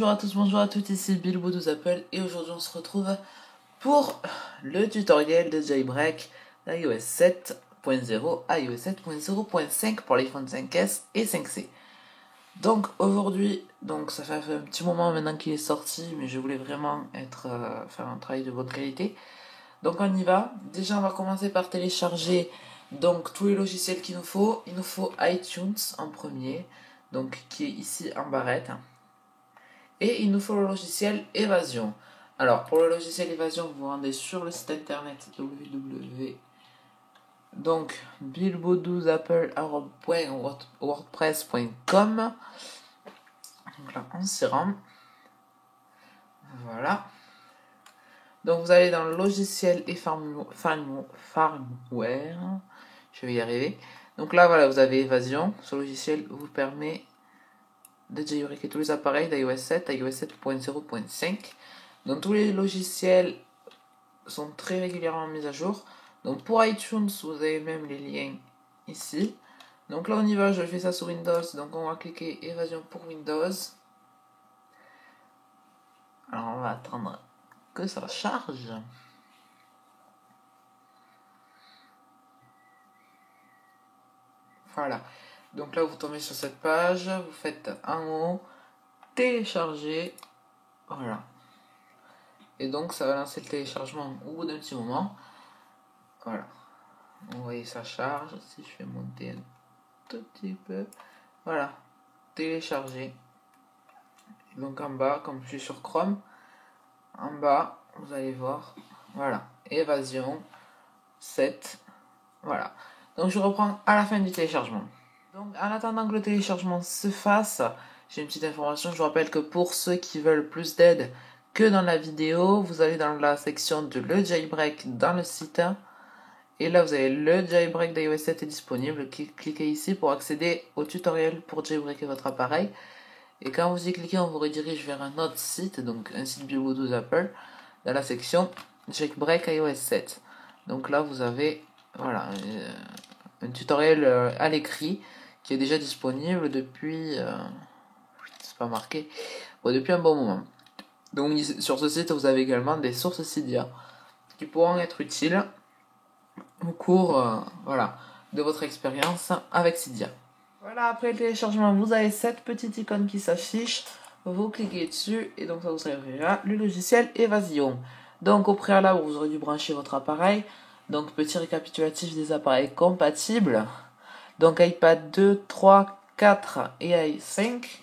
Bonjour à tous, bonjour à toutes, ici Bilbo12 Apple et aujourd'hui on se retrouve pour le tutoriel de jailbreak d'iOS 7.0 à iOS 7.0.5 pour l'iPhone 5S et 5C. Donc aujourd'hui, ça fait un petit moment maintenant qu'il est sorti, mais je voulais vraiment faire un travail de bonne qualité. Donc on y va. Déjà on va commencer par télécharger donc tous les logiciels qu'il nous faut. Il nous faut iTunes en premier, donc qui est ici en barrette. Et il nous faut le logiciel Évasion. Alors pour le logiciel Évasion, vous vous rendez sur le site internet www. Donc bilbo12apple.wordpress.com. Donc là on s'y rend. Voilà. Donc vous allez dans le logiciel et firmware. Je vais y arriver. Donc là voilà, vous avez Évasion. Ce logiciel vous permet de jailbreaker tous les appareils d'iOS 7 à iOS 7.0.5. Donc tous les logiciels sont très régulièrement mis à jour. Donc pour iTunes, vous avez même les liens ici. Donc là on y va, je fais ça sur Windows. Donc on va cliquer Évasion pour Windows. Alors on va attendre que ça charge. Voilà. Donc là vous tombez sur cette page, vous faites en haut télécharger. Voilà. Et donc ça va lancer le téléchargement au bout d'un petit moment. Voilà. Vous voyez ça charge. Si je fais monter un tout petit peu. Voilà. Télécharger. Et donc en bas, comme je suis sur Chrome, en bas, vous allez voir. Voilà. Évasion 7. Voilà. Donc je reprends à la fin du téléchargement. Donc en attendant que le téléchargement se fasse, j'ai une petite information. Je vous rappelle que pour ceux qui veulent plus d'aide que dans la vidéo, vous allez dans la section de le jailbreak dans le site. Et là, vous avez le jailbreak d'iOS 7 est disponible. Cliquez ici pour accéder au tutoriel pour jailbreaker votre appareil. Et quand vous y cliquez, on vous redirige vers un autre site, donc un site Bilbo12 Apple, dans la section jailbreak iOS 7. Donc là, vous avez voilà, un tutoriel à l'écrit qui est déjà disponible depuis, c'est pas marqué, depuis un bon moment. Donc sur ce site, vous avez également des sources Cydia qui pourront être utiles au cours de votre expérience avec Cydia. Voilà, après le téléchargement, vous avez cette petite icône qui s'affiche. Vous cliquez dessus et donc ça vous ouvrira le logiciel Évasion. Donc au préalable, vous aurez dû brancher votre appareil. Donc petit récapitulatif des appareils compatibles. Donc iPad 2, 3, 4 et i5.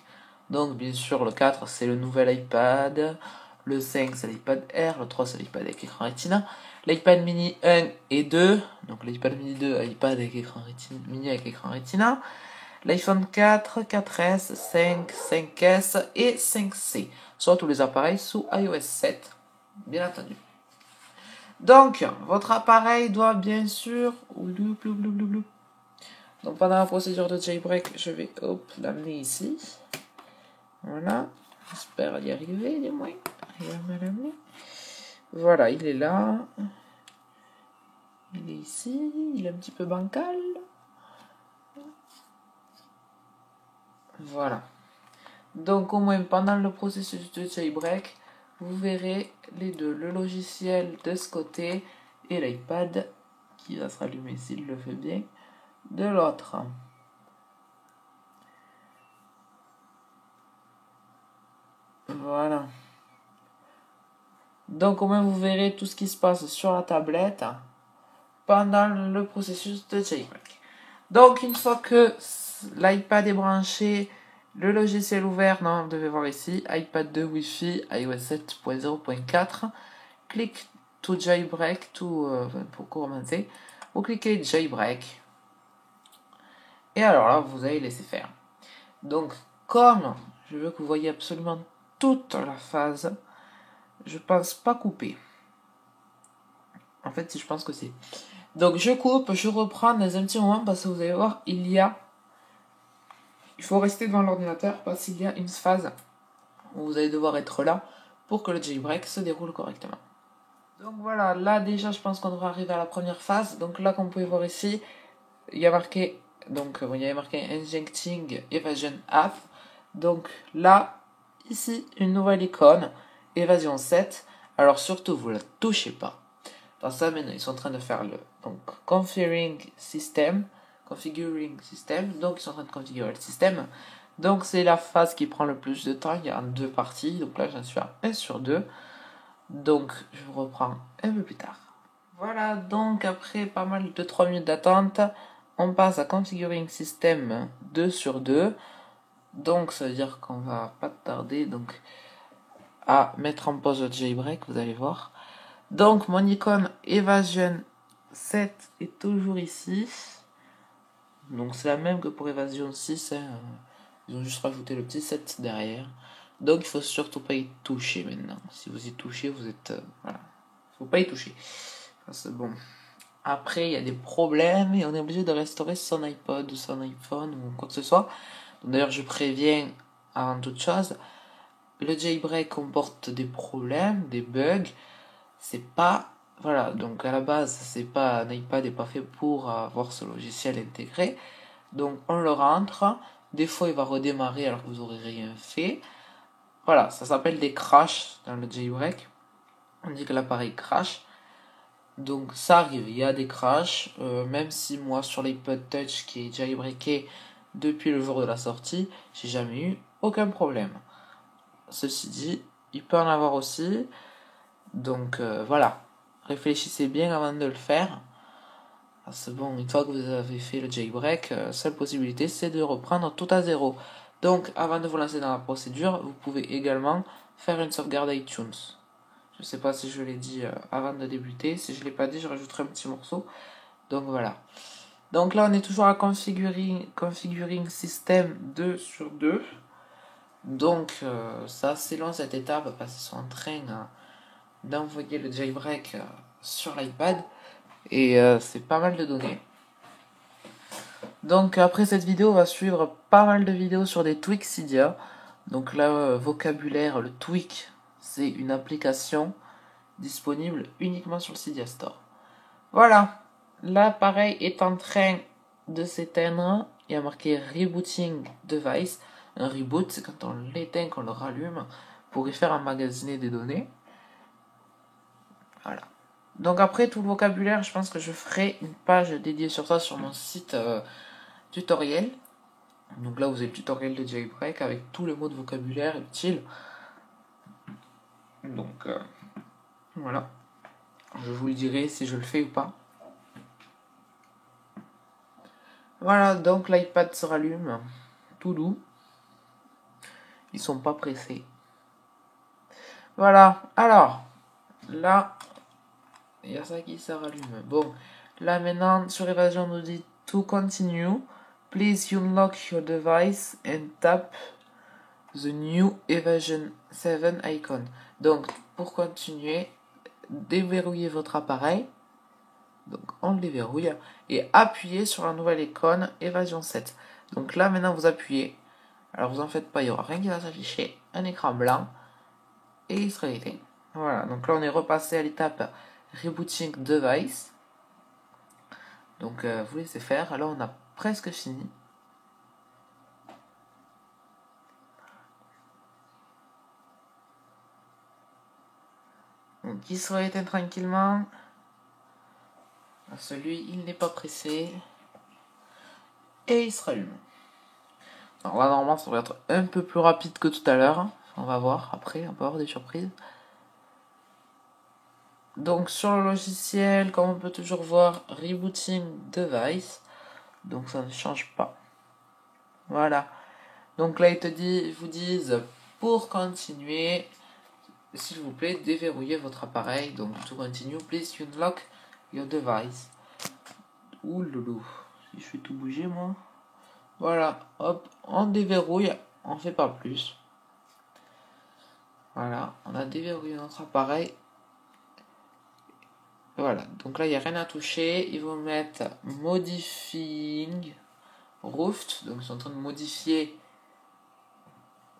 Donc bien sûr le 4 c'est le nouvel iPad. Le 5 c'est l'iPad Air. Le 3 c'est l'iPad avec écran Retina. L'iPad mini 1 et 2. Donc l'iPad mini 2, iPad avec écran Retina, mini avec écran Retina. L'iPhone 4, 4S, 5, 5S et 5C. Soit tous les appareils sous iOS 7. Bien entendu. Donc, votre appareil doit bien sûr... Donc, pendant la procédure de jailbreak, je vais l'amener ici. Voilà. J'espère y arriver, du moins. Voilà, il est là. Il est ici. Il est un petit peu bancal. Voilà. Donc, au moins, pendant le processus de jailbreak, vous verrez les deux, le logiciel de ce côté et l'iPad qui va se rallumer s'il le fait bien de l'autre. Voilà. Donc au moins vous verrez tout ce qui se passe sur la tablette pendant le processus de jailbreak. Donc une fois que l'iPad est branché, le logiciel ouvert, non, vous devez voir ici, iPad 2 Wi-Fi, iOS 7.0.4, clique to jailbreak, pour commencer, vous cliquez jailbreak, et alors là, vous allez laisser faire. Donc, comme je veux que vous voyez absolument toute la phase, je pense pas couper. En fait, si je pense que c'est. Donc, je coupe, je reprends dans un petit moment parce que vous allez voir, il faut rester devant l'ordinateur parce qu'il y a une phase où vous allez devoir être là pour que le jailbreak se déroule correctement. Donc voilà, là déjà je pense qu'on devrait arriver à la première phase. Donc là comme vous pouvez voir ici, il y a marqué, il y avait marqué Injecting Evasion App. Donc là, ici une nouvelle icône, Évasion 7. Alors surtout, vous la touchez pas. Dans ça, maintenant, ils sont en train de faire le configuring system. Donc, ils sont en train de configurer le système. Donc, c'est la phase qui prend le plus de temps. Il y a 2 parties. Donc là, j'en suis à 1 sur 2. Donc, je vous reprends un peu plus tard. Voilà, donc après pas mal de 3 minutes d'attente, on passe à configuring system 2 sur 2. Donc, ça veut dire qu'on va pas tarder donc à mettre en pause le jailbreak, vous allez voir. Donc, mon icône Evasion 7 est toujours ici. Donc, c'est la même que pour Evasion 6. Hein. Ils ont juste rajouté le petit 7 derrière. Donc, il faut surtout pas y toucher maintenant. Si vous y touchez, vous êtes... voilà. Il faut pas y toucher. C'est bon. Après, il y a des problèmes et on est obligé de restaurer son iPod ou son iPhone ou quoi que ce soit. D'ailleurs, je préviens avant toute chose, le jailbreak comporte des problèmes, des bugs. C'est pas... Voilà, donc à la base, c'est pas un iPad n'est pas fait pour avoir ce logiciel intégré. Donc on le rentre. Des fois, il va redémarrer alors que vous n'aurez rien fait. Voilà, ça s'appelle des crashs dans le jailbreak. On dit que l'appareil crash. Donc ça arrive, il y a des crashs. Même si moi, sur l'iPod Touch qui est jailbreaké depuis le jour de la sortie, j'ai jamais eu aucun problème. Ceci dit, il peut en avoir aussi. Donc voilà, réfléchissez bien avant de le faire. C'est bon, une fois que vous avez fait le jailbreak, seule possibilité c'est de reprendre tout à zéro. Donc avant de vous lancer dans la procédure, vous pouvez également faire une sauvegarde iTunes. Je ne sais pas si je l'ai dit avant de débuter. Si je ne l'ai pas dit, je rajouterai un petit morceau. Donc voilà. Donc là, on est toujours à configuring system 2 sur 2. Donc ça, c'est long cette étape parce qu'ils sont en train d'envoyer le jailbreak sur l'iPad. Et c'est pas mal de données. Donc après cette vidéo, on va suivre pas mal de vidéos sur des tweaks Cydia. Donc là, vocabulaire, le tweak, c'est une application disponible uniquement sur le Cydia Store. Voilà, l'appareil est en train de s'éteindre. Il y a marqué Rebooting Device. Un reboot, c'est quand on l'éteint, qu'on le rallume pour y faire emmagasiner des données. Voilà. Donc après tout le vocabulaire, je pense que je ferai une page dédiée sur ça sur mon site tutoriel. Donc là, vous avez le tutoriel de jailbreak avec tous les mots de vocabulaire utiles. Donc voilà. Je vous le dirai si je le fais ou pas. Voilà, donc l'iPad se rallume. Tout doux. Ils sont pas pressés. Voilà, alors, là, il y a ça qui se rallume. Bon, là maintenant, sur Evasion, on nous dit to continue. Please unlock your device and tap the new Evasion 7 icon. Donc, pour continuer, déverrouillez votre appareil. Donc, on le déverrouille. Et appuyez sur la nouvelle icône Evasion 7. Donc là, maintenant, vous appuyez. Alors, vous en faites pas, il n'y aura rien qui va s'afficher. Un écran blanc. Et il sera éteint. Voilà, donc là, on est repassé à l'étape Rebooting Device. Donc, vous laissez faire. Alors, on a presque fini. Donc, il sera éteint tranquillement. Celui, il n'est pas pressé. Et il se rallume. Alors là, normalement, ça va être un peu plus rapide que tout à l'heure. On va voir après, on peut avoir des surprises. Donc, sur le logiciel, comme on peut toujours voir, Rebooting Device. Donc, ça ne change pas. Voilà. Donc là, ils vous disent, pour continuer, s'il vous plaît, déverrouillez votre appareil. Donc, to continue, please unlock your device. Ouh loulou. Si je fais tout bouger, moi. Voilà, hop, on déverrouille, on fait pas plus. Voilà, on a déverrouillé notre appareil. Voilà, donc là, il n'y a rien à toucher. Ils vont mettre Modifying Root. Donc, ils sont en train de modifier.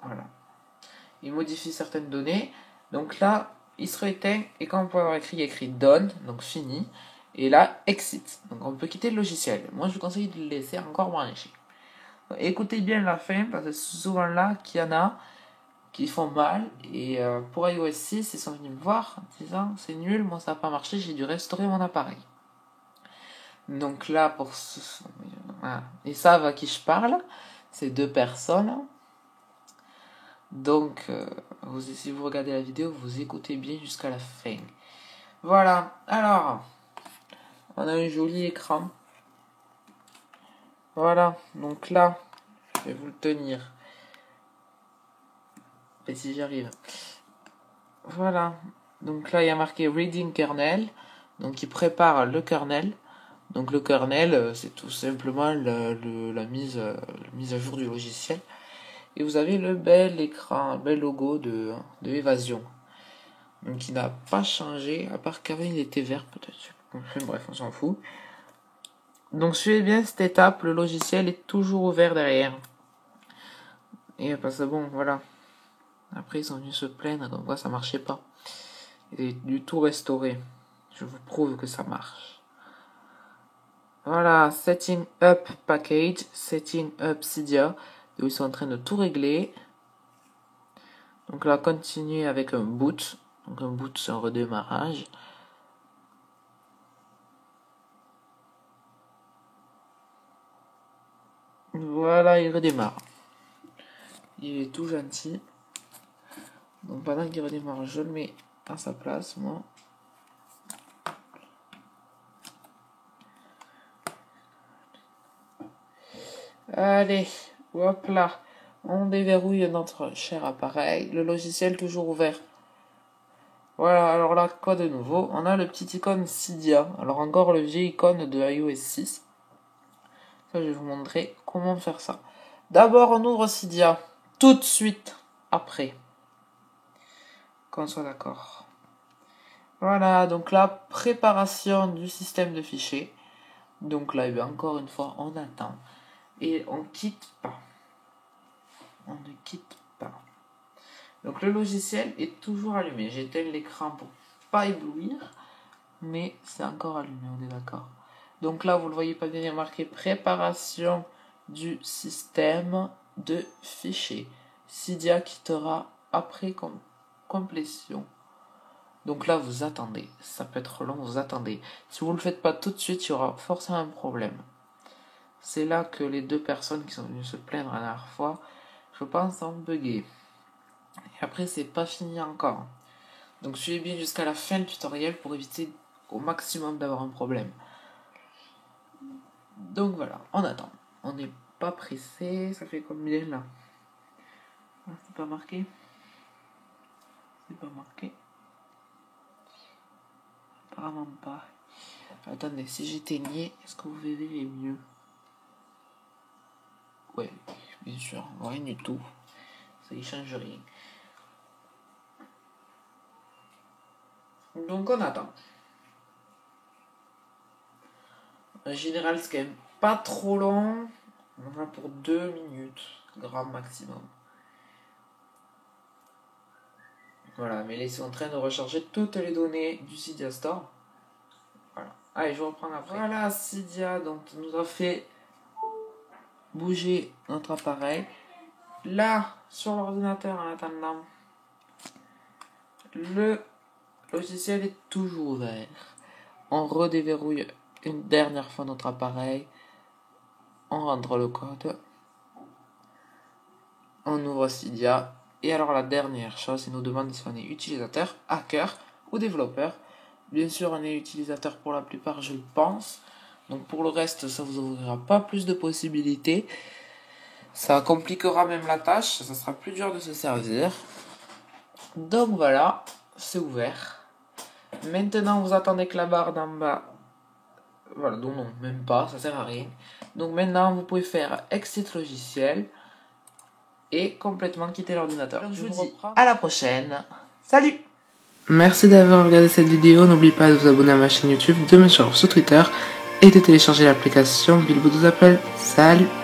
Voilà. Ils modifient certaines données. Donc là, il sera éteint. Et quand on peut avoir écrit Done, donc fini. Et là, Exit. Donc, on peut quitter le logiciel. Moi, je vous conseille de le laisser encore branché. Écoutez bien la fin, parce que c'est souvent là qu'il y en a. qui font mal. Et pour iOS 6, ils sont venus me voir en disant c'est nul, moi ça n'a pas marché, j'ai dû restaurer mon appareil. Donc là, voilà. Ils savent à qui je parle, c'est 2 personnes. Donc, si vous regardez la vidéo, vous écoutez bien jusqu'à la fin. Voilà, alors, on a un joli écran. Voilà, donc là, je vais vous le tenir. Et si j'y arrive. Voilà, donc là, il y a marqué Reading Kernel. Donc, il prépare le kernel. Donc, le kernel, c'est tout simplement la mise à jour du logiciel. Et vous avez le bel écran, le bel logo de Évasion. Donc, il n'a pas changé, à part qu'avant, il était vert, peut-être. Enfin, bref, on s'en fout. Donc suivez bien cette étape, le logiciel est toujours ouvert derrière. Et parce que bon, voilà. Après ils sont venus se plaindre, comme quoi ça marchait pas. Et du tout restauré. Je vous prouve que ça marche. Voilà, Setting Up Package, Setting Up Cydia. Où ils sont en train de tout régler. Donc là, continuer avec un boot. Donc un boot, c'est un redémarrage. Voilà, il redémarre. Il est tout gentil. Donc pendant qu'il redémarre, je le mets à sa place, moi. Allez, hop là. On déverrouille notre cher appareil. Le logiciel toujours ouvert. Voilà, alors là, quoi de nouveau? On a le petit icône Cydia. Alors encore le vieil icône de iOS 6. Ça, je vais vous montrer comment faire ça. D'abord, on ouvre Cydia. Tout de suite après. Qu'on soit d'accord. Voilà, donc la préparation du système de fichiers. Donc là, encore une fois, on attend. Et on quitte pas. On ne quitte pas. Donc le logiciel est toujours allumé. J'éteins l'écran pour pas éblouir. Mais c'est encore allumé, on est d'accord. Donc là, vous le voyez pas bien, il y a marqué préparation du système de fichiers. Cydia quittera après complétion. Donc là, vous attendez. Ça peut être long, vous attendez. Si vous ne le faites pas tout de suite, il y aura forcément un problème. C'est là que les 2 personnes qui sont venues se plaindre la dernière fois, je pense, ont bugué. Et après, c'est pas fini encore. Donc suivez bien jusqu'à la fin du tutoriel pour éviter au maximum d'avoir un problème. Donc voilà, on attend. On n'est pas pressé. Ça fait combien là? C'est pas marqué? C'est pas marqué? Apparemment pas. Attendez, si j'éteignais, est-ce que vous verrez mieux? Ouais, bien sûr, rien du tout. Ça y change rien. Donc on attend. En général, c'est quand même pas trop long. On va pour 2 minutes, grand maximum. Voilà, mais là, ils sont en train de recharger toutes les données du Cydia Store. Voilà. Allez, je reprends après. Voilà, Cydia donc, nous a fait bouger notre appareil. Là, sur l'ordinateur, en attendant, le logiciel est toujours ouvert. On redéverrouille une dernière fois notre appareil. On rentre le code. On ouvre Cydia. Et alors la dernière chose, il nous demande si on est utilisateur, hacker ou développeur. Bien sûr, on est utilisateur pour la plupart, je le pense. Donc pour le reste, ça vous ouvrira pas plus de possibilités. Ça compliquera même la tâche, ça sera plus dur de se servir. Donc voilà, c'est ouvert. Maintenant, vous attendez que la barre d'en bas... Voilà, donc non, même pas, ça sert à rien. Donc maintenant, vous pouvez faire exit logiciel et complètement quitter l'ordinateur. Donc je vous dis à la prochaine. Salut! Merci d'avoir regardé cette vidéo. N'oubliez pas de vous abonner à ma chaîne YouTube, de me suivre sur Twitter et de télécharger l'application Bilbo nous appelle. Salut!